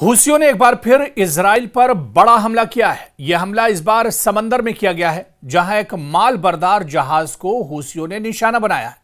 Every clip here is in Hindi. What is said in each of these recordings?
हूसियों ने एक बार फिर इजराइल पर बड़ा हमला किया है। यह हमला इस बार समंदर में किया गया है, जहां एक माल बरदार जहाज को हूसियों ने निशाना बनाया है।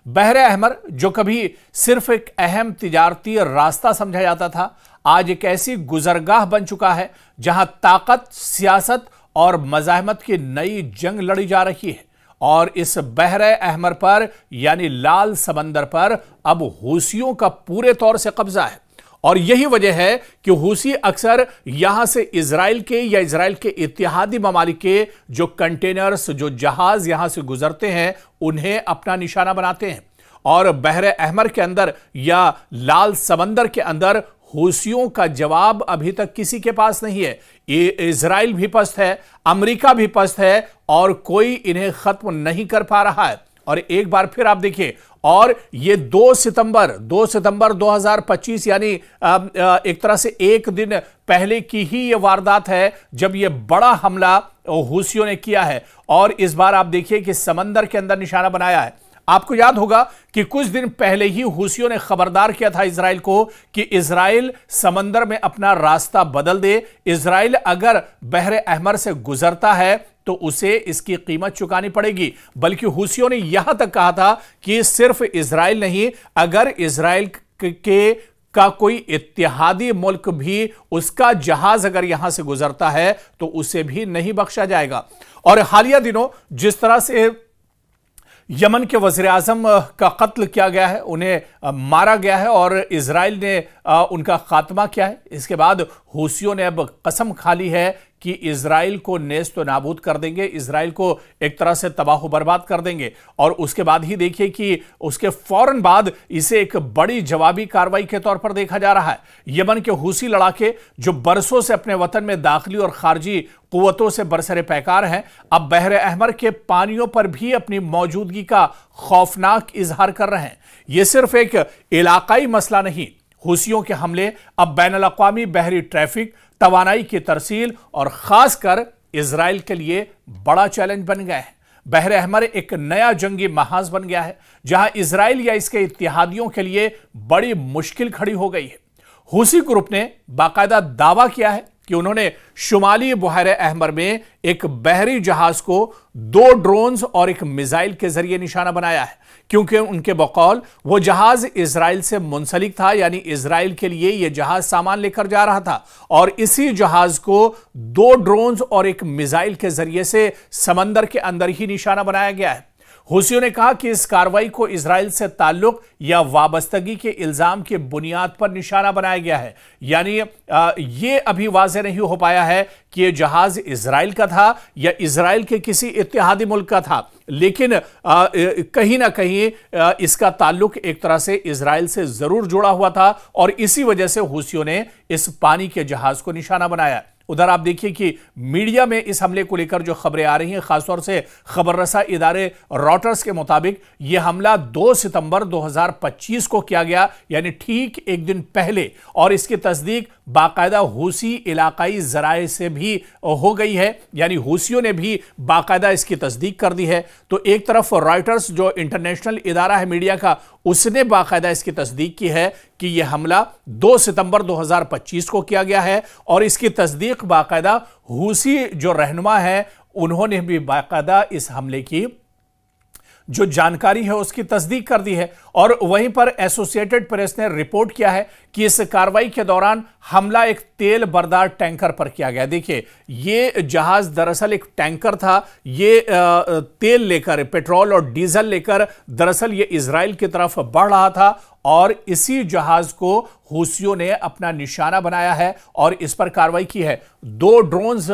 बहरे अहमर, जो कभी सिर्फ एक अहम तिजारती रास्ता समझा जाता था, आज एक ऐसी गुजरगाह बन चुका है जहां ताकत, सियासत और मज़ाहमत की नई जंग लड़ी जा रही है। और इस बहरे अहमर पर यानी लाल समंदर पर अब हूसियों का पूरे तौर से कब्जा है। और यही वजह है कि हूसी अक्सर यहां से इजराइल के या इजराइल के इत्तेहादी ममालिक के जो कंटेनर्स, जो जहाज यहां से गुजरते हैं, उन्हें अपना निशाना बनाते हैं। और बहरे अहमर के अंदर या लाल समंदर के अंदर हूसियों का जवाब अभी तक किसी के पास नहीं है। इजराइल भी पस्त है, अमेरिका भी पस्त है, और कोई इन्हें खत्म नहीं कर पा रहा है। और एक बार फिर आप देखिए, और ये 2 सितंबर 2025 यानी एक तरह से एक दिन पहले की ही ये वारदात है जब ये बड़ा हमला हूसियों ने किया है। और इस बार आप देखिए कि समंदर के अंदर निशाना बनाया है। आपको याद होगा कि कुछ दिन पहले ही हूसियों ने खबरदार किया था इजराइल को कि इजराइल समंदर में अपना रास्ता बदल दे। इजराइल अगर बहरे अहमर से गुजरता है तो उसे इसकी कीमत चुकानी पड़ेगी। बल्कि हूसियों ने यहां तक कहा था कि सिर्फ इजराइल नहीं, अगर इजराइल का कोई इत्तेहादी मुल्क भी उसका जहाज अगर यहां से गुजरता है तो उसे भी नहीं बख्शा जाएगा। और हालिया दिनों जिस तरह से यमन के वज़ीर आज़म का कत्ल किया गया है, उन्हें मारा गया है और इजराइल ने उनका खात्मा किया है, इसके बाद हूसियों ने अब कसम खा ली है कि इजराइल को नेस्त व नाबूद कर देंगे, इजराइल को एक तरह से तबाह बर्बाद कर देंगे। और उसके बाद ही देखिए कि उसके फौरन बाद इसे एक बड़ी जवाबी कार्रवाई के तौर पर देखा जा रहा है। यमन के हूसी लड़ाके जो बरसों से अपने वतन में दाखिली और खारजी कुव्वतों से बरसरे पैकार हैं, अब बहरे अहमर के पानियों पर भी अपनी मौजूदगी का खौफनाक इजहार कर रहे हैं। यह सिर्फ एक इलाकाई मसला नहीं, हूसियों के हमले अब बैनुल अक़वामी बहरी ट्रैफिक, तवानाई की तरसील और खासकर इजराइल के लिए बड़ा चैलेंज बन गए हैं। बहरे अहमर एक नया जंगी महाज बन गया है जहां इजराइल या इसके इत्तेहादियों के लिए बड़ी मुश्किल खड़ी हो गई है। हूसी ग्रुप ने बाकायदा दावा किया है कि उन्होंने शुमाली बहरे अहमर में एक बहरी जहाज को 2 ड्रोन्स और एक मिसाइल के जरिए निशाना बनाया है, क्योंकि उनके बकौल वो जहाज इजराइल से मुंसलिक था, यानी इजराइल के लिए यह जहाज सामान लेकर जा रहा था। और इसी जहाज को 2 ड्रोन्स और एक मिसाइल के जरिए से समंदर के अंदर ही निशाना बनाया गया है। हूसियों ने कहा कि इस कार्रवाई को इजराइल से ताल्लुक या वाबस्तगी के इल्जाम की बुनियाद पर निशाना बनाया गया है। यानी ये अभी वाज़ेह नहीं हो पाया है कि यह जहाज इजराइल का था या इजराइल के किसी इत्तेहादी मुल्क का था, लेकिन कहीं ना कहीं इसका ताल्लुक एक तरह से इजराइल से जरूर जुड़ा हुआ था। और इसी वजह से हूसियों ने इस पानी के जहाज को निशाना बनाया। उधर आप देखिए कि मीडिया में इस हमले को लेकर जो खबरें आ रही हैं, खासतौर से खबर रसा इदारे रॉयटर्स के मुताबिक यह हमला 2 सितंबर 2025 को किया गया, यानी ठीक एक दिन पहले। और इसकी तस्दीक बाकायदा हूसी इलाकाई जराए से भी हो गई है, यानी हूसियों ने भी बाकायदा इसकी तस्दीक कर दी है। तो एक तरफ रॉयटर्स जो इंटरनेशनल इदारा है मीडिया का, उसने बाकायदा इसकी तस्दीक की है कि यह हमला 2 सितंबर 2025 को किया गया है। और इसकी तस्दीक बाकायदा हूसी जो रहनुमा है उन्होंने भी बाकायदा इस हमले की जो जानकारी है उसकी तस्दीक कर दी है। और वहीं पर एसोसिएटेड प्रेस ने रिपोर्ट किया है कि इस कार्रवाई के दौरान हमला एक तेल बरदार टैंकर पर किया गया। देखिए, ये जहाज दरअसल एक टैंकर था, ये तेल लेकर, पेट्रोल और डीजल लेकर दरअसल ये इजराइल की तरफ बढ़ रहा था। और इसी जहाज को हूसियों ने अपना निशाना बनाया है और इस पर कार्रवाई की है। 2 ड्रोन्स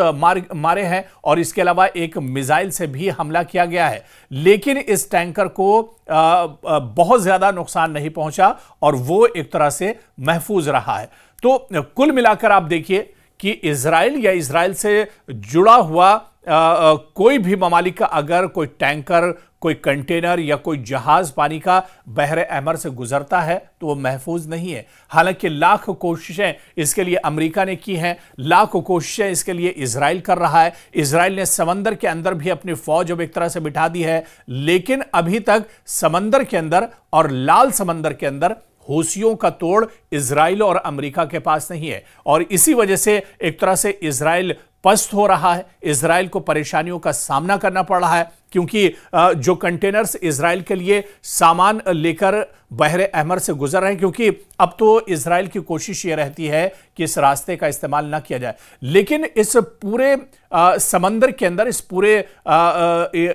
मारे हैं और इसके अलावा एक मिसाइल से भी हमला किया गया है, लेकिन इस टैंकर को बहुत ज्यादा नुकसान नहीं पहुंचा और वो एक तरह से महफूज रहा है। तो कुल मिलाकर आप देखिए कि इजराइल या इजराइल से जुड़ा हुआ कोई भी ममालिक का अगर कोई टैंकर, कोई कंटेनर या कोई जहाज पानी का बहरे अहमर से गुजरता है तो वो महफूज नहीं है। हालांकि लाख कोशिशें इसके लिए अमेरिका ने की हैं, लाख कोशिशें इसके लिए इजराइल कर रहा है। इजराइल ने समंदर के अंदर भी अपनी फौज अब एक तरह से बिठा दी है, लेकिन अभी तक समंदर के अंदर और लाल समंदर के अंदर हूसियों का तोड़ इजराइल और अमेरिका के पास नहीं है और इसी वजह से एक तरह से इजराइल पस्त हो रहा है। इजराइल को परेशानियों का सामना करना पड़ रहा है क्योंकि जो कंटेनर्स इजराइल के लिए सामान लेकर बहरे अहमर से गुजर रहे हैं, क्योंकि अब तो इजराइल की कोशिश ये रहती है कि इस रास्ते का इस्तेमाल ना किया जाए, लेकिन इस पूरे समंदर के अंदर इस पूरे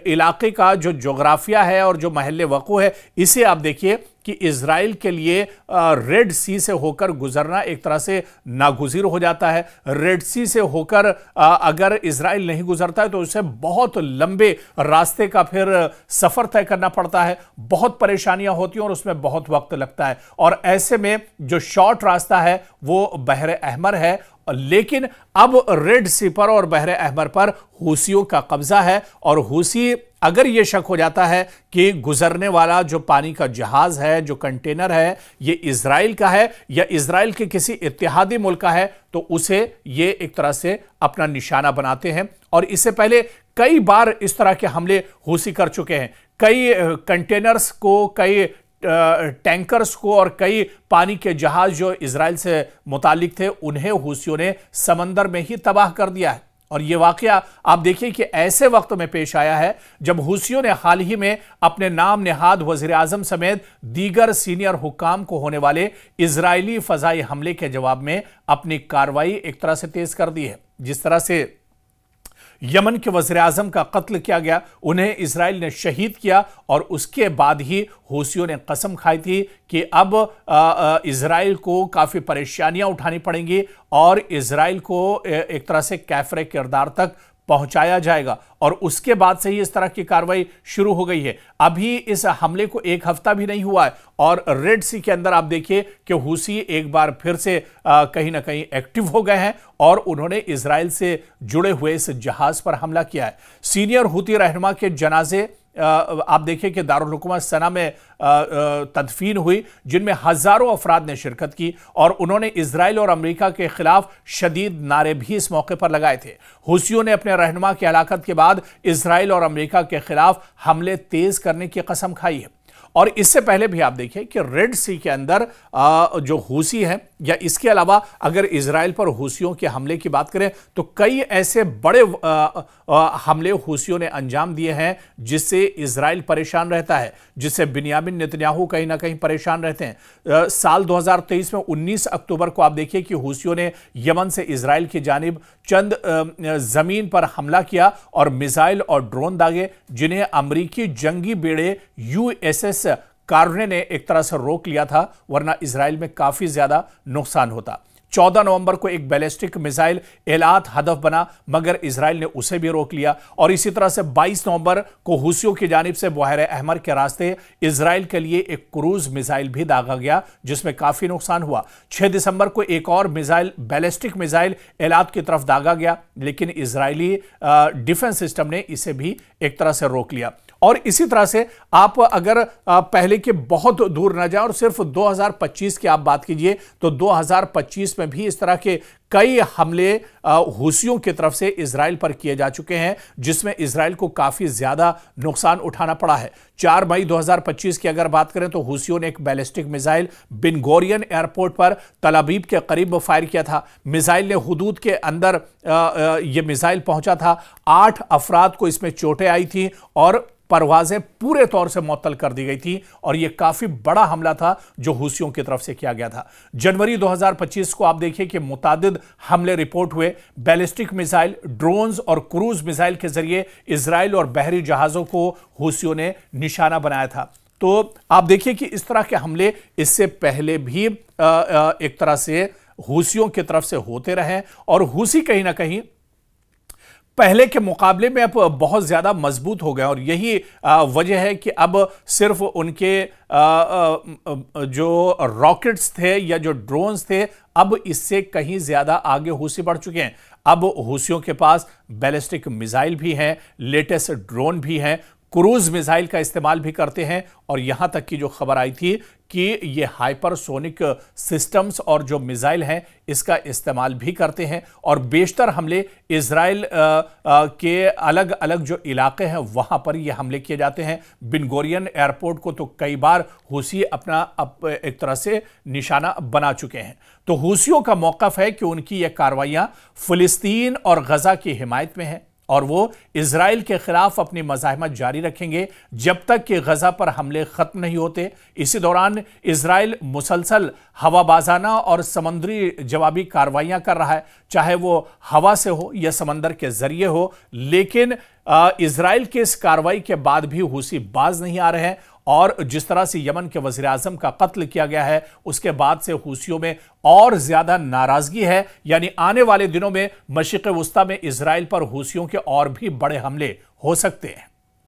इलाके का जो जोग्राफिया है और जो महल्ले वक़ू है, इसे आप देखिए कि इजराइल के लिए रेड सी से होकर गुजरना एक तरह से नागुज़ीर हो जाता है। रेड सी से होकर अगर इजराइल नहीं गुजरता है तो उसे बहुत लंबे रास्ते का फिर सफर तय करना पड़ता है, बहुत परेशानियां होती हैं और उसमें बहुत वक्त लगता है। और ऐसे में जो शॉर्ट रास्ता है वो बहरे अहमर है, लेकिन अब रेड सी पर और बहरे अहमर पर हूसियों का कब्जा है और हूसी अगर यह शक हो जाता है कि गुजरने वाला जो पानी का जहाज है, जो कंटेनर है, ये इजराइल का है या इजराइल के किसी इत्तेहादी मुल्क का है, तो उसे ये एक तरह से अपना निशाना बनाते हैं। और इससे पहले कई बार इस तरह के हमले हूसी कर चुके हैं। कई कंटेनर्स को, कई टैंकर्स को और कई पानी के जहाज जो इजराइल से मुतालिक थे, उन्हें हूसियों ने समंदर में ही तबाह कर दिया है। और यह वाकया आप देखिए कि ऐसे वक्त में पेश आया है जब हूसियों ने हाल ही में अपने नाम नेहाद वजीर आजम समेत दीगर सीनियर हुक्काम को होने वाले इजरायली फजाई हमले के जवाब में अपनी कार्रवाई एक तरह से तेज कर दी है। जिस तरह से यमन के वज़ीर आज़म का कत्ल किया गया, उन्हें इजराइल ने शहीद किया और उसके बाद ही हूसियों ने कसम खाई थी कि अब इजराइल को काफ़ी परेशानियां उठानी पड़ेंगी और इजराइल को एक तरह से कैफरे किरदार तक पहुंचाया जाएगा। और उसके बाद से ही इस तरह की कार्रवाई शुरू हो गई है। अभी इस हमले को एक हफ्ता भी नहीं हुआ है और रेड सी के अंदर आप देखिए कि हूसी एक बार फिर से कहीं ना कहीं एक्टिव हो गए हैं और उन्होंने इजराइल से जुड़े हुए इस जहाज पर हमला किया है। सीनियर हूती रहनुमा के जनाजे आप देखिए कि दारुल हुकूमत सना में तदफीन हुई, जिनमें हजारों अफराद ने शिरकत की और उन्होंने इजराइल और अमेरिका के खिलाफ शदीद नारे भी इस मौके पर लगाए थे। हूसियों ने अपने रहनुमा की हलाकत के बाद इजराइल और अमेरिका के खिलाफ हमले तेज करने की कसम खाई है। और इससे पहले भी आप देखिए कि रेड सी के अंदर जो हूसी है या इसके अलावा अगर इजराइल पर हूसियों के हमले की बात करें तो कई ऐसे बड़े हमले हूसियों ने अंजाम दिए हैं जिससे इजराइल परेशान रहता है, जिससे बिन्यामिन नेतन्याहू कहीं ना कहीं परेशान रहते हैं। साल 2023 में 19 अक्टूबर को आप देखिए कि हूसियों ने यमन से इजराइल की जानिब चंद जमीन पर हमला किया और मिसाइल और ड्रोन दागे, जिन्हें अमरीकी जंगी बेड़े USS कार्ने ने एक तरह से रोक लिया था, वरना इजराइल में काफी ज्यादा नुकसान होता। 14 नवंबर को एक बैलिस्टिक मिसाइल एलात हदफ बना, मगर इजराइल ने उसे भी रोक लिया। और इसी तरह से 22 नवंबर को हूसियों की जानिब से बहरे अहमर के रास्ते इजराइल के लिए एक क्रूज मिसाइल भी दागा गया, जिसमें काफी नुकसान हुआ। 6 दिसंबर को एक और मिसाइल, बैलिस्टिक मिसाइल एलात की तरफ दागा गया, लेकिन इजरायली डिफेंस सिस्टम ने इसे भी एक तरह से रोक लिया। और इसी तरह से आप अगर पहले के बहुत दूर न जाए और सिर्फ 2025 की आप बात कीजिए तो 2025 में भी इस तरह के कई हमले हूसियों की तरफ से इजराइल पर किए जा चुके हैं, जिसमें इजराइल को काफी ज्यादा नुकसान उठाना पड़ा है। 4 मई 2025 की अगर बात करें तो हूसियों ने एक बैलिस्टिक मिसाइल बिन गोरियन एयरपोर्ट पर तल अबीब के करीब फायर किया था। मिसाइल ने हुदूद के अंदर यह मिसाइल पहुंचा था। 8 अफराद को इसमें चोटें आई थी और परवाजें पूरे तौर से मुअत्तल कर दी गई थी और यह काफी बड़ा हमला था जो हूसियों की तरफ से किया गया था। जनवरी 2025 को आप देखिए कि मुतादिद हमले रिपोर्ट हुए। बैलिस्टिक मिसाइल, ड्रोन्स और क्रूज मिसाइल के जरिए इजराइल और बहरी जहाजों को हूसियों ने निशाना बनाया था। तो आप देखिए कि इस तरह के हमले इससे पहले भी एक तरह से हूसियों की तरफ से होते रहे और हूसी कहीं ना कहीं पहले के मुकाबले में अब बहुत ज्यादा मजबूत हो गए और यही वजह है कि अब सिर्फ उनके जो रॉकेट्स थे या जो ड्रोन्स थे, अब इससे कहीं ज्यादा आगे हूसी बढ़ चुके हैं। अब हूसियों के पास बैलिस्टिक मिसाइल भी हैं, लेटेस्ट ड्रोन भी हैं, क्रूज मिसाइल का इस्तेमाल भी करते हैं। और यहां तक की जो खबर आई थी कि ये हाइपरसोनिक सिस्टम्स और जो मिसाइल हैं इसका इस्तेमाल भी करते हैं और बेशतर हमले इजराइल के अलग अलग जो इलाके हैं वहां पर ये हमले किए जाते हैं। बिन गोरियन एयरपोर्ट को तो कई बार हूसी अपना एक तरह से निशाना बना चुके हैं। तो हूसियों का मौकफ है कि उनकी ये कार्रवाइयां फिलिस्तीन और गजा की हिमायत में है और वो इजराइल के खिलाफ अपनी मज़ाहमत जारी रखेंगे जब तक कि गजा पर हमले खत्म नहीं होते। इसी दौरान इजराइल मुसलसल हवाबाजाना और समुद्री जवाबी कार्रवाइयां कर रहा है, चाहे वो हवा से हो या समंदर के जरिए हो। लेकिन इजराइल के इस कार्रवाई के बाद भी हूसी बाज नहीं आ रहे हैं और जिस तरह से यमन के वज़ीर आज़म का कत्ल किया गया है उसके बाद से हूसियों में और ज्यादा नाराजगी है। यानी आने वाले दिनों में मशरिक़ वुस्ता में इजराइल पर हूसियों के और भी बड़े हमले हो सकते हैं।